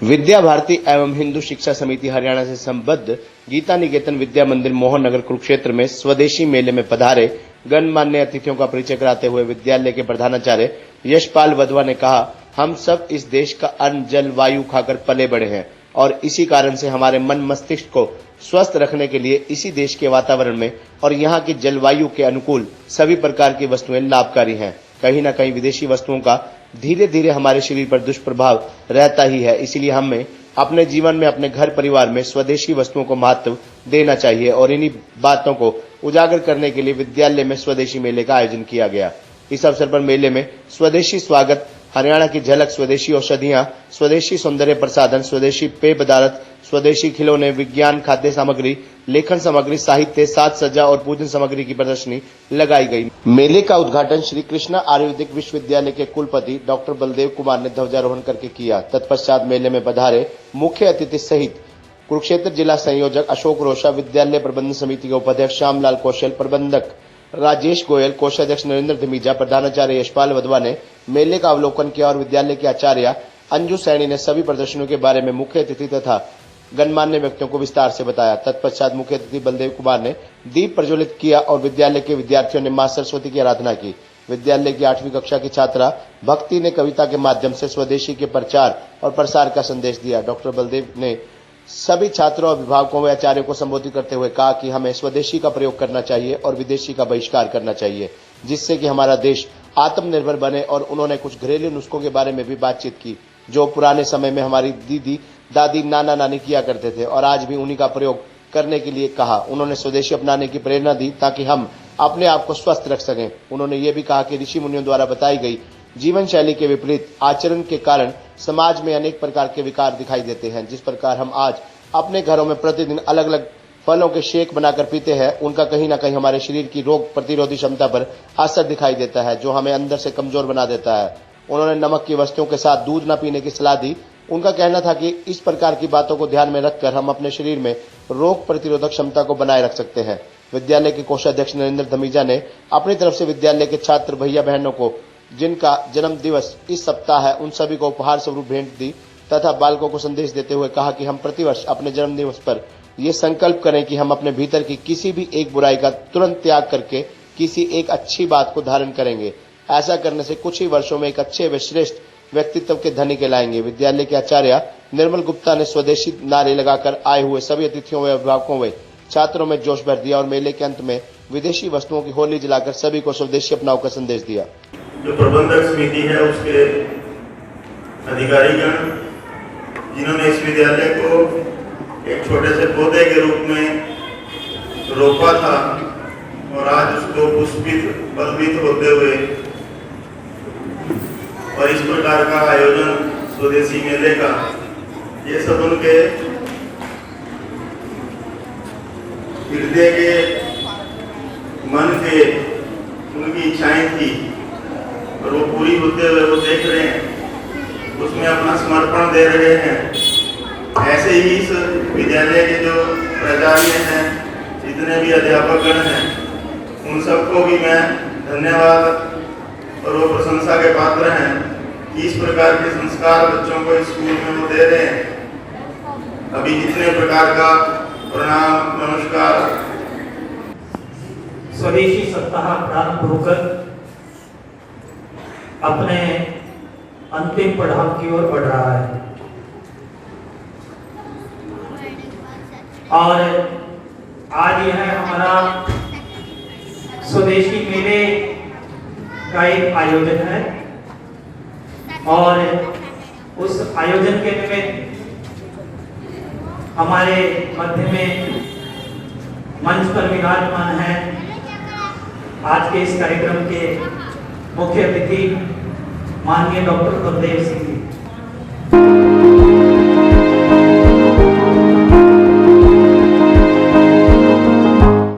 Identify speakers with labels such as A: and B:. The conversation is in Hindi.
A: विद्या भारती एवं हिंदू शिक्षा समिति हरियाणा से संबद्ध गीता निकेतन विद्या मंदिर मोहन नगर कुरुक्षेत्र में स्वदेशी मेले में पधारे गणमान्य अतिथियों का परिचय कराते हुए विद्यालय के प्रधानाचार्य यशपाल वधवा ने कहा, हम सब इस देश का अन्न जल वायु खाकर पले बड़े हैं और इसी कारण से हमारे मन मस्तिष्क को स्वस्थ रखने के लिए इसी देश के वातावरण में और यहाँ की जलवायु के अनुकूल सभी प्रकार की वस्तुएं लाभकारी हैं। कहीं न कहीं विदेशी वस्तुओं का धीरे धीरे हमारे शरीर पर दुष्प्रभाव रहता ही है, इसलिए हमें अपने जीवन में अपने घर परिवार में स्वदेशी वस्तुओं को महत्व देना चाहिए और इन्हीं बातों को उजागर करने के लिए विद्यालय में स्वदेशी मेले का आयोजन किया गया। इस अवसर पर मेले में स्वदेशी स्वागत, हरियाणा की झलक, स्वदेशी औषधियां, स्वदेशी सौंदर्य प्रसाधन, स्वदेशी पेय पदार्थ, स्वदेशी खिलौने, विज्ञान, खाद्य सामग्री, लेखन सामग्री, साहित्य, साज सज्जा और पूजन सामग्री की प्रदर्शनी लगाई गई। मेले का उद्घाटन श्री कृष्णा आयुर्वेदिक विश्वविद्यालय के कुलपति डॉक्टर बलदेव कुमार ने ध्वजारोहण करके किया। तत्पश्चात मेले में पधारे मुख्य अतिथि सहित कुरुक्षेत्र जिला संयोजक अशोक रोशा, विद्यालय प्रबंधन समिति के उपाध्यक्ष श्यामलाल कौशल, प्रबंधक राजेश गोयल, कोषाध्यक्ष नरेंद्र धमीजा, प्रधानाचार्य यशपाल वधवा ने मेले का अवलोकन किया और विद्यालय के आचार्य अंजू सैनी ने सभी प्रदर्शनियों के बारे में मुख्य अतिथि तथा गणमान्य व्यक्तियों को विस्तार से बताया। तत्पश्चात मुख्य अतिथि बलदेव कुमार ने दीप प्रज्वलित किया और विद्यालय के विद्यार्थियों ने मां सरस्वती की आराधना की। विद्यालय की 8वीं कक्षा की छात्रा भक्ति ने कविता के माध्यम से स्वदेशी के प्रचार और प्रसार का संदेश दिया। डॉक्टर बलदेव ने सभी छात्रों, अभिभावकों व आचार्यों को संबोधित करते हुए कहा कि हमें स्वदेशी का प्रयोग करना चाहिए और विदेशी का बहिष्कार करना चाहिए, जिससे कि हमारा देश आत्मनिर्भर बने। और उन्होंने कुछ घरेलू नुस्खों के बारे में भी बातचीत की, जो पुराने समय में हमारी दीदी, दादी, नाना, नानी किया करते थे और आज भी उन्हीं का प्रयोग करने के लिए कहा। उन्होंने स्वदेशी अपनाने की प्रेरणा दी ताकि हम अपने आप को स्वस्थ रख सकें। उन्होंने ये भी कहा कि ऋषि मुनियों द्वारा बताई गई जीवन शैली के विपरीत आचरण के कारण समाज में अनेक प्रकार के विकार दिखाई देते हैं। जिस प्रकार हम आज अपने घरों में प्रतिदिन अलग अलग फलों के शेक बनाकर पीते हैं, उनका कहीं ना कहीं हमारे शरीर की रोग प्रतिरोधी क्षमता पर असर दिखाई देता है, जो हमें अंदर से कमजोर बना देता है। उन्होंने नमक की वस्तुओं के साथ दूध न पीने की सलाह दी। उनका कहना था कि इस प्रकार की बातों को ध्यान में रखकर हम अपने शरीर में रोग प्रतिरोधक क्षमता को बनाए रख सकते हैं। विद्यालय के कोषाध्यक्ष नरेंद्र धमीजा ने अपनी तरफ से विद्यालय के छात्र भैया बहनों को, जिनका जन्म दिवस इस सप्ताह है, उन सभी को उपहार स्वरूप भेंट दी तथा बालकों को संदेश देते हुए कहा कि हम प्रतिवर्ष अपने जन्म दिवस पर यह संकल्प करें कि हम अपने भीतर की किसी भी एक बुराई का तुरंत त्याग करके किसी एक अच्छी बात को धारण करेंगे। ऐसा करने से कुछ ही वर्षों में एक अच्छे व श्रेष्ठ व्यक्तित्व के धनी कहलाएंगे। विद्यालय के आचार्य निर्मल गुप्ता ने स्वदेशी नारे लगाकर आए हुए सभी अतिथियों व अभिभावकों व छात्रों में जोश भर दिया और मेले के अंत में विदेशी वस्तुओं की होली जलाकर सभी को स्वदेशी अपनाओ का संदेश दिया।
B: जो प्रबंधक समिति है, उसके अधिकारीगण, जिन्होंने इस विद्यालय को एक छोटे से पौधे के रूप में रोपा था और आज उसको पुष्पित बलवित होते हुए और इस प्रकार का आयोजन स्वदेशी मेले का, ये सब उनके हृदय के, मन के, उनकी इच्छाएं थी और वो पूरी होते हुए वो देख रहे हैं, उसमें अपना समर्पण दे रहे हैं। ऐसे ही इस विद्यालय के जो प्राचार्य हैं, जितने भी अध्यापकगण हैं, उन सबको भी मैं धन्यवाद और वो प्रशंसा के पात्र हैं कि इस प्रकार के संस्कार बच्चों को स्कूल में वो दे रहे हैं। अभी जितने प्रकार का प्रणाम, नमस्कार।
C: स्वदेशी सप्ताह प्रारंभ होकर अपने अंतिम पड़ाव की ओर बढ़ रहा है और आज यह हमारा स्वदेशी मेले का एक आयोजन है और उस आयोजन के निमित्त हमारे मध्य में मंच पर विराजमान है आज के इस कार्यक्रम के मुख्य अतिथि माननीय डॉक्टर बलदेव सिंह